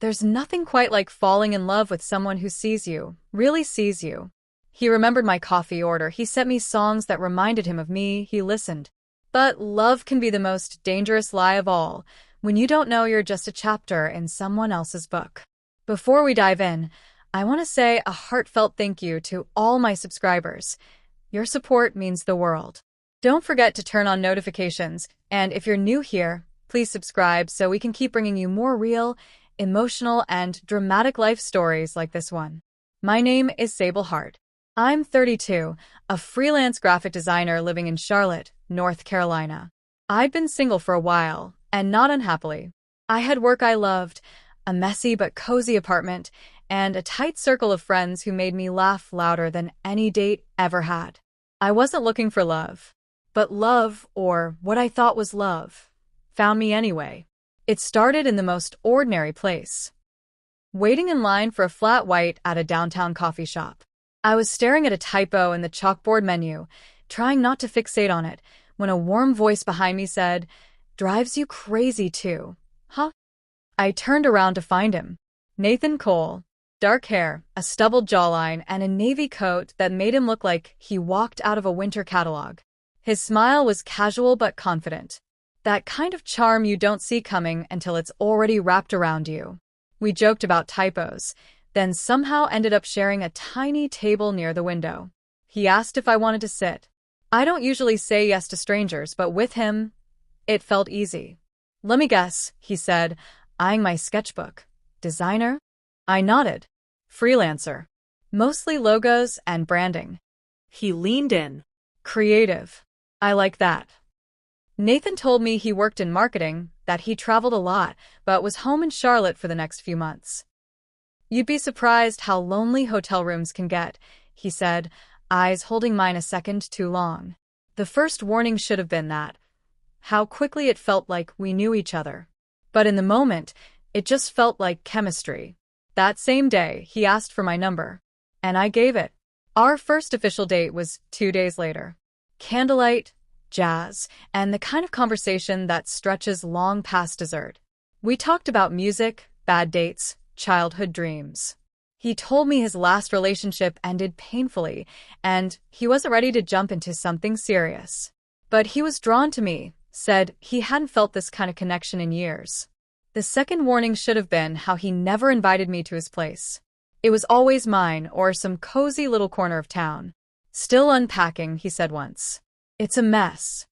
There's nothing quite like falling in love with someone who sees you, really sees you. He remembered my coffee order. He sent me songs that reminded him of me. He listened. But love can be the most dangerous lie of all, when you don't know you're just a chapter in someone else's book. Before we dive in, I want to say a heartfelt thank you to all my subscribers. Your support means the world. Don't forget to turn on notifications, and if you're new here, please subscribe so we can keep bringing you more real, emotional, and dramatic life stories like this one. My name is Sable Hart. I'm 32, a freelance graphic designer living in Charlotte, North Carolina. I'd been single for a while, and not unhappily. I had work I loved, a messy but cozy apartment, and a tight circle of friends who made me laugh louder than any date ever had. I wasn't looking for love. But love, or what I thought was love, found me anyway. It started in the most ordinary place. Waiting in line for a flat white at a downtown coffee shop. I was staring at a typo in the chalkboard menu, trying not to fixate on it, when a warm voice behind me said, "Drives you crazy too, huh?" I turned around to find him. Nathan Cole. Dark hair, a stubbled jawline, and a navy coat that made him look like he walked out of a winter catalog. His smile was casual but confident. That kind of charm you don't see coming until it's already wrapped around you. We joked about typos, then somehow ended up sharing a tiny table near the window. He asked if I wanted to sit. I don't usually say yes to strangers, but with him, it felt easy. "Let me guess," he said, eyeing my sketchbook. "Designer?" I nodded. "Freelancer. Mostly logos and branding." He leaned in. "Creative. I like that." Nathan told me he worked in marketing, that he traveled a lot, but was home in Charlotte for the next few months. "You'd be surprised how lonely hotel rooms can get," he said, eyes holding mine a second too long. The first warning should have been that. How quickly it felt like we knew each other. But in the moment, it just felt like chemistry. That same day, he asked for my number. And I gave it. Our first official date was 2 days later. Candlelight, jazz, and the kind of conversation that stretches long past dessert. We talked about music, bad dates, childhood dreams. He told me his last relationship ended painfully, and he wasn't ready to jump into something serious. But he was drawn to me, said he hadn't felt this kind of connection in years. The second warning should have been how he never invited me to his place. It was always mine or some cozy little corner of town. "Still unpacking," he said once. "It's a mess."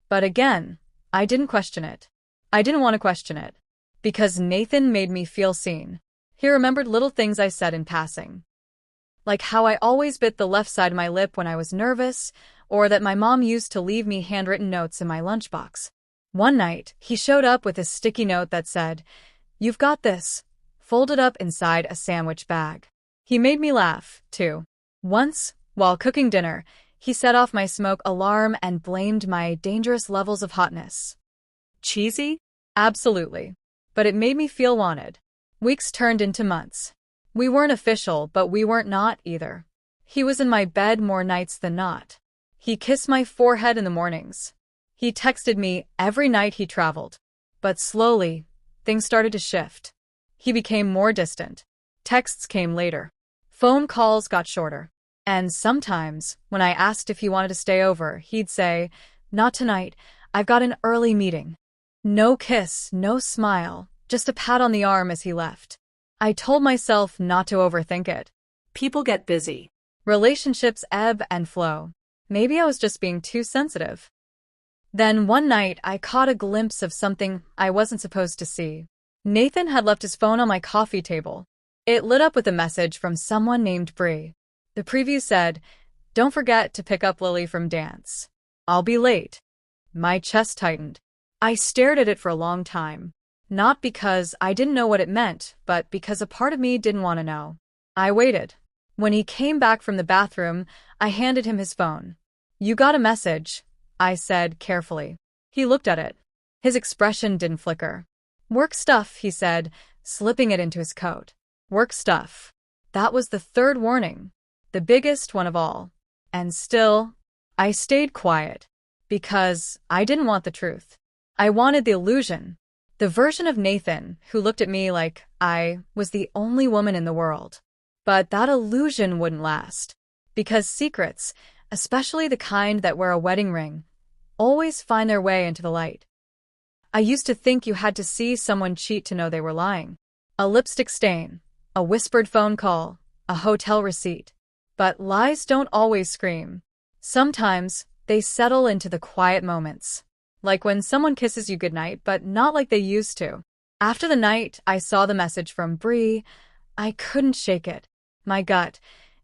But again, I didn't question it. I didn't want to question it. Because Nathan made me feel seen. He remembered little things I said in passing. Like how I always bit the left side of my lip when I was nervous, or that my mom used to leave me handwritten notes in my lunchbox. One night, he showed up with a sticky note that said, "You've got this," folded up inside a sandwich bag. He made me laugh, too. Once, while cooking dinner, he set off my smoke alarm and blamed my dangerous levels of hotness. Cheesy? Absolutely. But it made me feel wanted. Weeks turned into months. We weren't official, but we weren't not either. He was in my bed more nights than not. He kissed my forehead in the mornings. He texted me every night he traveled. But slowly, things started to shift. He became more distant. Texts came later. Phone calls got shorter. And sometimes, when I asked if he wanted to stay over, he'd say, "Not tonight, I've got an early meeting." No kiss, no smile, just a pat on the arm as he left. I told myself not to overthink it. People get busy. Relationships ebb and flow. Maybe I was just being too sensitive. Then one night, I caught a glimpse of something I wasn't supposed to see. Nathan had left his phone on my coffee table. It lit up with a message from someone named Bree. The preview said, "Don't forget to pick up Lily from dance. I'll be late." My chest tightened. I stared at it for a long time. Not because I didn't know what it meant, but because a part of me didn't want to know. I waited. When he came back from the bathroom, I handed him his phone. "You got a message," I said carefully. He looked at it. His expression didn't flicker. "Work stuff," he said, slipping it into his coat. Work stuff. That was the third warning. The biggest one of all. And still, I stayed quiet. Because I didn't want the truth. I wanted the illusion. The version of Nathan who looked at me like I was the only woman in the world. But that illusion wouldn't last. Because secrets, especially the kind that wear a wedding ring, always find their way into the light. I used to think you had to see someone cheat to know they were lying. A lipstick stain, a whispered phone call, a hotel receipt. But lies don't always scream. Sometimes, they settle into the quiet moments. Like when someone kisses you goodnight, but not like they used to. After the night I saw the message from Bree, I couldn't shake it. My gut,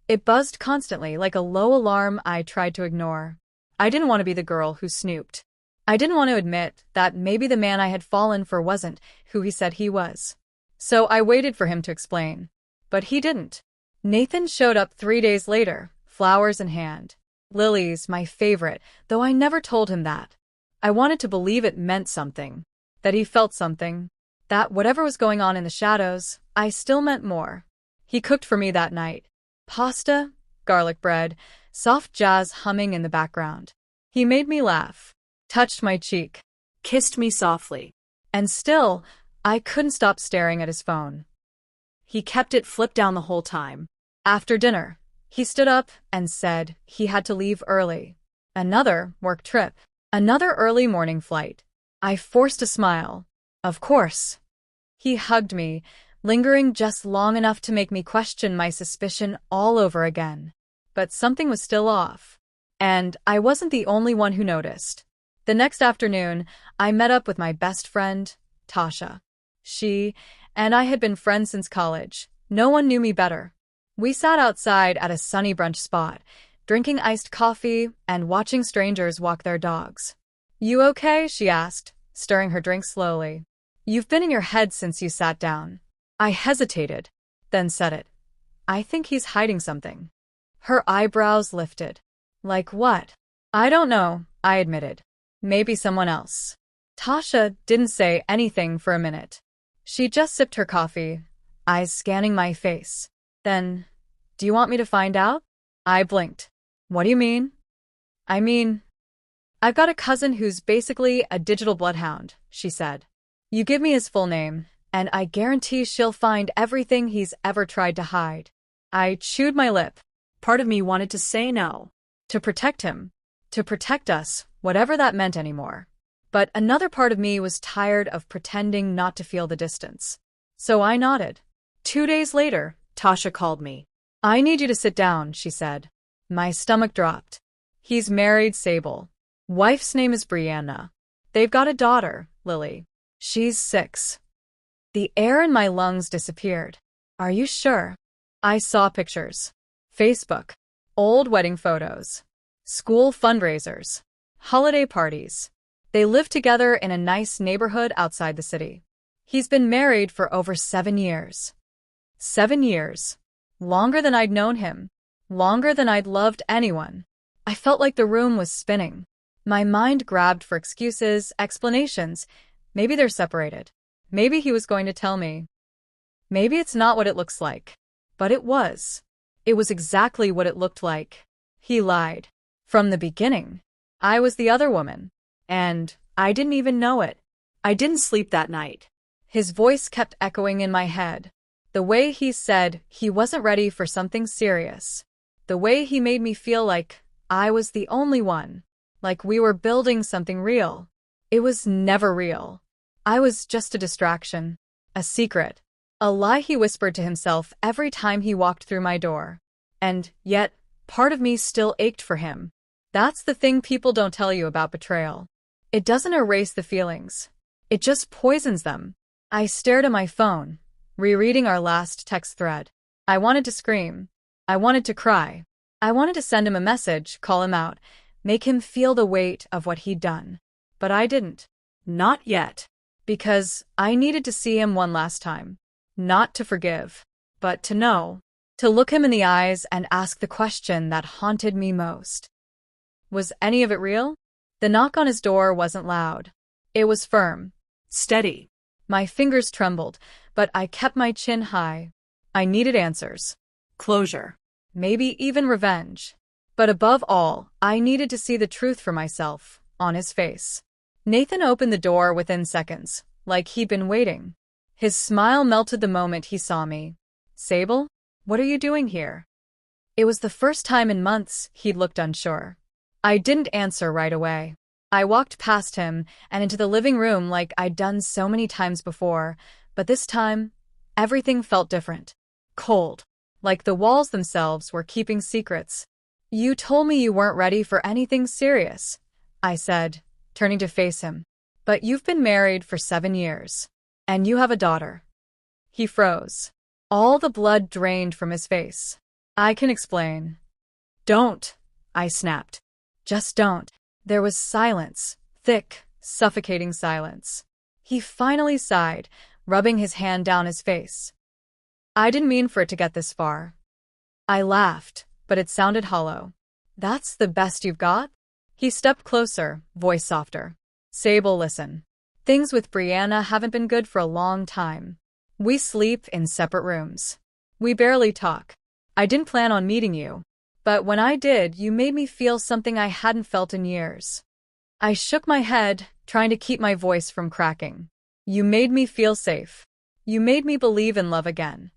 it buzzed constantly like a low alarm I tried to ignore. I didn't want to be the girl who snooped. I didn't want to admit that maybe the man I had fallen for wasn't who he said he was. So I waited for him to explain. But he didn't. Nathan showed up 3 days later, flowers in hand. Lilies, my favorite, though I never told him that. I wanted to believe it meant something. That he felt something. That whatever was going on in the shadows, I still meant more. He cooked for me that night. Pasta, garlic bread, soft jazz humming in the background. He made me laugh. Touched my cheek. Kissed me softly. And still, I couldn't stop staring at his phone. He kept it flipped down the whole time. After dinner, he stood up and said he had to leave early. Another work trip. Another early morning flight. I forced a smile. Of course. He hugged me, lingering just long enough to make me question my suspicion all over again. But something was still off. And I wasn't the only one who noticed. The next afternoon, I met up with my best friend, Tasha. She and I had been friends since college. No one knew me better. We sat outside at a sunny brunch spot, drinking iced coffee and watching strangers walk their dogs. "You okay?" she asked, stirring her drink slowly. "You've been in your head since you sat down." I hesitated, then said it. "I think he's hiding something." Her eyebrows lifted. "Like what?" "I don't know," I admitted. "Maybe someone else." Tasha didn't say anything for a minute. She just sipped her coffee, eyes scanning my face. Then, "Do you want me to find out?" I blinked. "What do you mean?" "I mean, I've got a cousin who's basically a digital bloodhound," she said. "You give me his full name, and I guarantee she'll find everything he's ever tried to hide." I chewed my lip. Part of me wanted to say no. To protect him. To protect us, whatever that meant anymore. But another part of me was tired of pretending not to feel the distance. So I nodded. 2 days later, Tasha called me. "I need you to sit down," she said. My stomach dropped. "He's married, Sable. Wife's name is Brianna. They've got a daughter, Lily. She's 6. The air in my lungs disappeared. "Are you sure?" I saw pictures. Facebook. Old wedding photos. School fundraisers. Holiday parties. They live together in a nice neighborhood outside the city. He's been married for over 7 years. 7 years. Longer than I'd known him. Longer than I'd loved anyone. I felt like the room was spinning. My mind grabbed for excuses, explanations. Maybe they're separated. Maybe he was going to tell me. Maybe it's not what it looks like. But it was. It was exactly what it looked like. He lied. From the beginning. I was the other woman. And I didn't even know it. I didn't sleep that night. His voice kept echoing in my head. The way he said he wasn't ready for something serious. The way he made me feel like I was the only one. Like we were building something real. It was never real. I was just a distraction. A secret. A lie he whispered to himself every time he walked through my door. And yet, part of me still ached for him. That's the thing people don't tell you about betrayal. It doesn't erase the feelings. It just poisons them. I stared at my phone, rereading our last text thread. I wanted to scream. I wanted to cry. I wanted to send him a message, call him out, make him feel the weight of what he'd done. But I didn't. Not yet. Because I needed to see him one last time. Not to forgive, but to know. To look him in the eyes and ask the question that haunted me most. Was any of it real? The knock on his door wasn't loud. It was firm. Steady. My fingers trembled, but I kept my chin high. I needed answers. Closure. Maybe even revenge. But above all, I needed to see the truth for myself, on his face. Nathan opened the door within seconds, like he'd been waiting. His smile melted the moment he saw me. "Sable, what are you doing here?" It was the first time in months he'd looked unsure. I didn't answer right away. I walked past him and into the living room like I'd done so many times before, but this time, everything felt different. Cold, like the walls themselves were keeping secrets. "You told me you weren't ready for anything serious," I said, turning to face him. "But you've been married for 7 years. And you have a daughter." He froze. All the blood drained from his face. "I can explain." "Don't," I snapped. "Just don't." There was silence, thick, suffocating silence. He finally sighed, rubbing his hand down his face. "I didn't mean for it to get this far." I laughed, but it sounded hollow. "That's the best you've got?" He stepped closer, voice softer. "Sable, listen. Things with Brianna haven't been good for a long time. We sleep in separate rooms. We barely talk. I didn't plan on meeting you. But when I did, you made me feel something I hadn't felt in years." I shook my head, trying to keep my voice from cracking. "You made me feel safe. You made me believe in love again."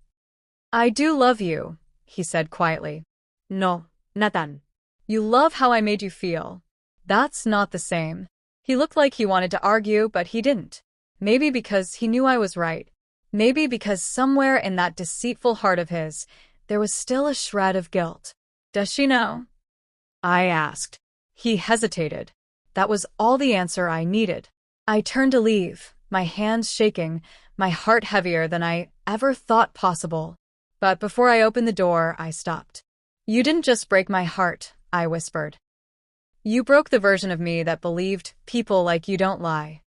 "I do love you," he said quietly. No, Nathan. "You love how I made you feel. That's not the same." He looked like he wanted to argue, but he didn't. Maybe because he knew I was right. Maybe because somewhere in that deceitful heart of his, there was still a shred of guilt. "Does she know?" I asked. He hesitated. That was all the answer I needed. I turned to leave, my hands shaking, my heart heavier than I ever thought possible. But before I opened the door, I stopped. "You didn't just break my heart," I whispered. "You broke the version of me that believed people like you don't lie."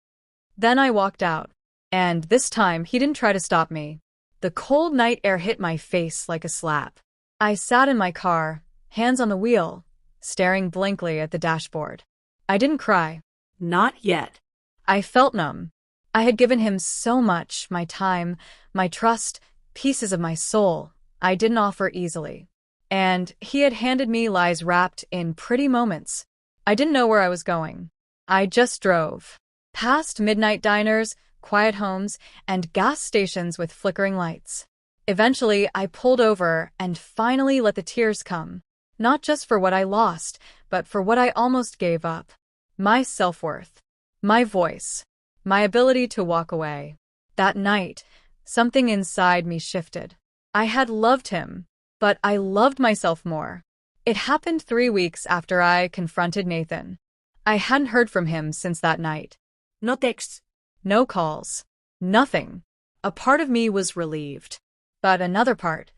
Then I walked out. And this time, he didn't try to stop me. The cold night air hit my face like a slap. I sat in my car, hands on the wheel, staring blankly at the dashboard. I didn't cry. Not yet. I felt numb. I had given him so much, my time, my trust, pieces of my soul I didn't offer easily. And he had handed me lies wrapped in pretty moments. I didn't know where I was going. I just drove. Past midnight diners, quiet homes, and gas stations with flickering lights. Eventually, I pulled over and finally let the tears come. Not just for what I lost, but for what I almost gave up. My self-worth. My voice. My ability to walk away. That night, something inside me shifted. I had loved him, but I loved myself more. It happened 3 weeks after I confronted Nathan. I hadn't heard from him since that night. No texts. No calls. Nothing. A part of me was relieved. But another part,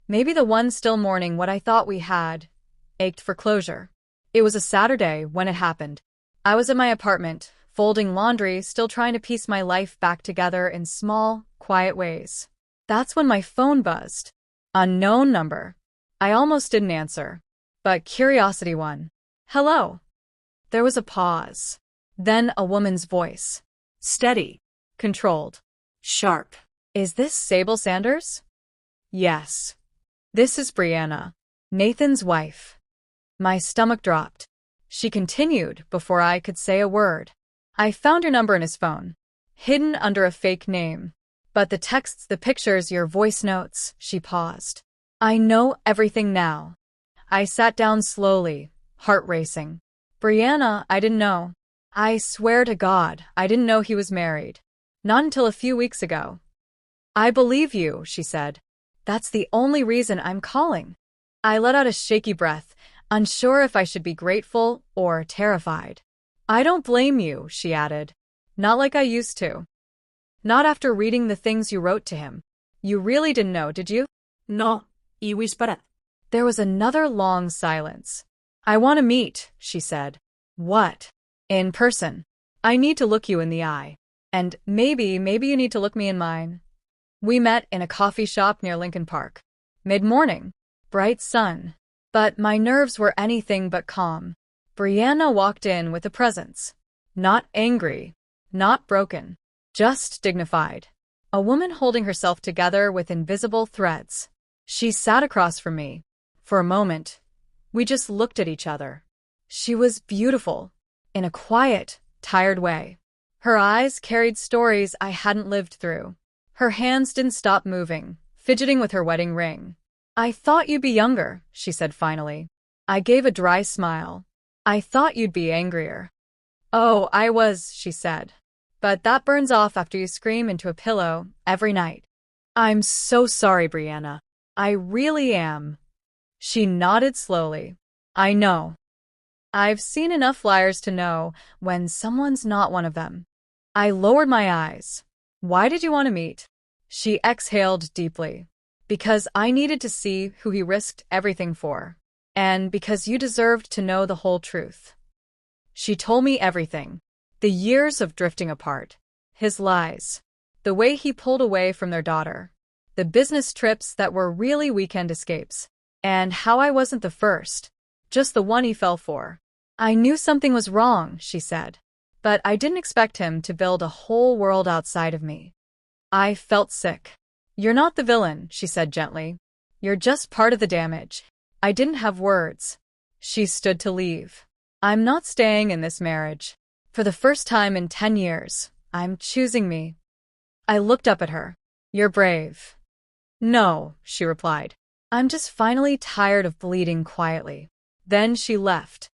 maybe the one still mourning what I thought we had, ached for closure. It was a Saturday when it happened. I was at my apartment, folding laundry, still trying to piece my life back together in small, quiet ways. That's when my phone buzzed. Unknown number. I almost didn't answer. But curiosity won. "Hello." There was a pause. Then a woman's voice. Steady. Controlled. Sharp. "Is this Sable Sanders?" "Yes. This is Brianna, Nathan's wife." My stomach dropped. She continued before I could say a word. "I found your number in his phone, hidden under a fake name. But the texts, the pictures, your voice notes," she paused. "I know everything now." I sat down slowly, heart racing. "Brianna, I didn't know. I swear to God, I didn't know he was married. Not until a few weeks ago." "I believe you," she said. "That's the only reason I'm calling." I let out a shaky breath, unsure if I should be grateful or terrified. "I don't blame you," she added. "Not like I used to. Not after reading the things you wrote to him. You really didn't know, did you?" No, y whispered. There was another long silence. "I want to meet," she said. "What?" "In person. I need to look you in the eye. And maybe you need to look me in mine." We met in a coffee shop near Lincoln Park. Mid-morning. Bright sun. But my nerves were anything but calm. Brianna walked in with a presence. Not angry. Not broken. Just dignified. A woman holding herself together with invisible threads. She sat across from me. For a moment, we just looked at each other. She was beautiful. In a quiet, tired way. Her eyes carried stories I hadn't lived through. Her hands didn't stop moving, fidgeting with her wedding ring. "I thought you'd be younger," she said finally. I gave a dry smile. "I thought you'd be angrier." "Oh, I was," she said. "But that burns off after you scream into a pillow every night." "I'm so sorry, Brianna. I really am." She nodded slowly. "I know. I've seen enough liars to know when someone's not one of them." I lowered my eyes. "Why did you want to meet?" She exhaled deeply. "Because I needed to see who he risked everything for. And because you deserved to know the whole truth." She told me everything. The years of drifting apart. His lies. The way he pulled away from their daughter. The business trips that were really weekend escapes. And how I wasn't the first. Just the one he fell for. "I knew something was wrong," she said. "But I didn't expect him to build a whole world outside of me." I felt sick. "You're not the villain," she said gently. "You're just part of the damage." I didn't have words. She stood to leave. "I'm not staying in this marriage. For the first time in 10 years, I'm choosing me." I looked up at her. "You're brave." "No," she replied. "I'm just finally tired of bleeding quietly." Then she left.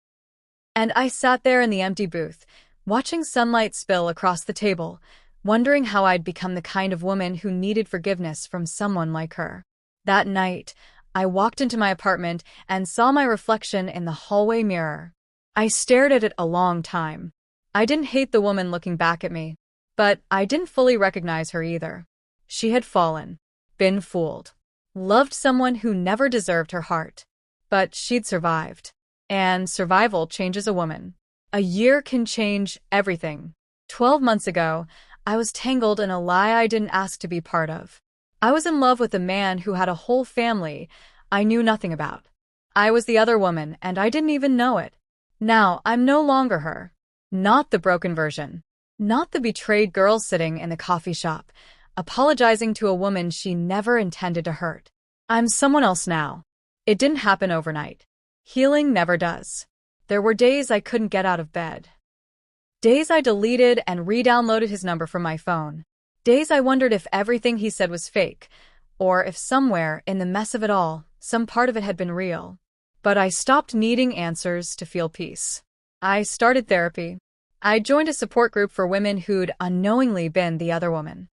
And I sat there in the empty booth, watching sunlight spill across the table, wondering how I'd become the kind of woman who needed forgiveness from someone like her. That night, I walked into my apartment and saw my reflection in the hallway mirror. I stared at it a long time. I didn't hate the woman looking back at me, but I didn't fully recognize her either. She had fallen, been fooled, loved someone who never deserved her heart. But she'd survived. And survival changes a woman. A year can change everything. 12 months ago, I was tangled in a lie I didn't ask to be part of. I was in love with a man who had a whole family I knew nothing about. I was the other woman, and I didn't even know it. Now, I'm no longer her. Not the broken version. Not the betrayed girl sitting in the coffee shop, apologizing to a woman she never intended to hurt. I'm someone else now. It didn't happen overnight. Healing never does. There were days I couldn't get out of bed. Days I deleted and re-downloaded his number from my phone. Days I wondered if everything he said was fake, or if somewhere, in the mess of it all, some part of it had been real. But I stopped needing answers to feel peace. I started therapy. I joined a support group for women who'd unknowingly been the other woman.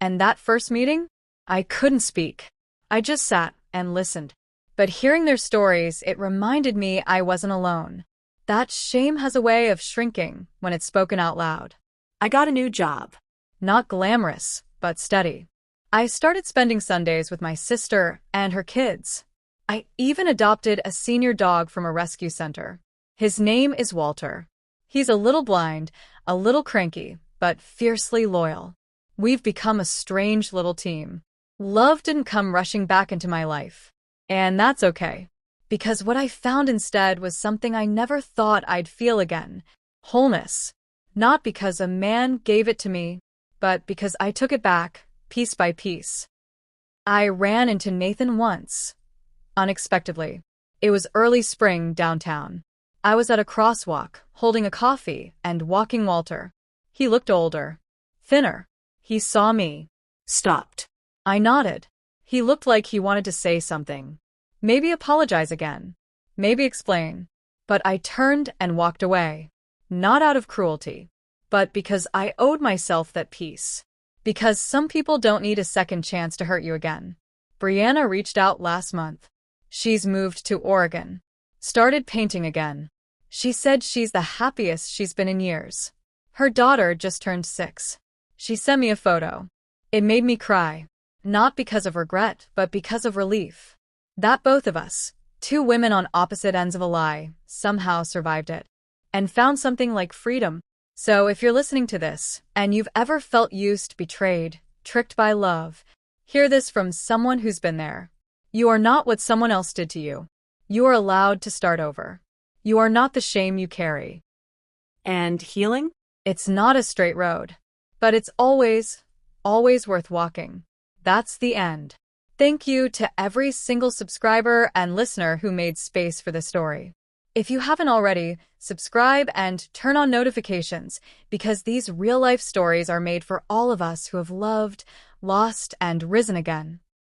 And that first meeting? I couldn't speak. I just sat and listened. But hearing their stories, it reminded me I wasn't alone. That shame has a way of shrinking when it's spoken out loud. I got a new job. Not glamorous, but steady. I started spending Sundays with my sister and her kids. I even adopted a senior dog from a rescue center. His name is Walter. He's a little blind, a little cranky, but fiercely loyal. We've become a strange little team. Love didn't come rushing back into my life. And that's okay. Because what I found instead was something I never thought I'd feel again. Wholeness. Not because a man gave it to me, but because I took it back, piece by piece. I ran into Nathan once. Unexpectedly. It was early spring downtown. I was at a crosswalk, holding a coffee and walking Walter. He looked older. Thinner. He saw me. Stopped. I nodded. He looked like he wanted to say something. Maybe apologize again. Maybe explain. But I turned and walked away. Not out of cruelty, but because I owed myself that peace. Because some people don't need a second chance to hurt you again. Brianna reached out last month. She's moved to Oregon. Started painting again. She said she's the happiest she's been in years. Her daughter just turned 6. She sent me a photo. It made me cry. Not because of regret, but because of relief. That both of us, 2 women on opposite ends of a lie, somehow survived it. And found something like freedom. So if you're listening to this, and you've ever felt used, betrayed, tricked by love, hear this from someone who's been there. You are not what someone else did to you. You are allowed to start over. You are not the shame you carry. And healing? It's not a straight road. But it's always worth walking. That's the end. Thank you to every single subscriber and listener who made space for this story. If you haven't already, subscribe and turn on notifications because these real-life stories are made for all of us who have loved, lost, and risen again.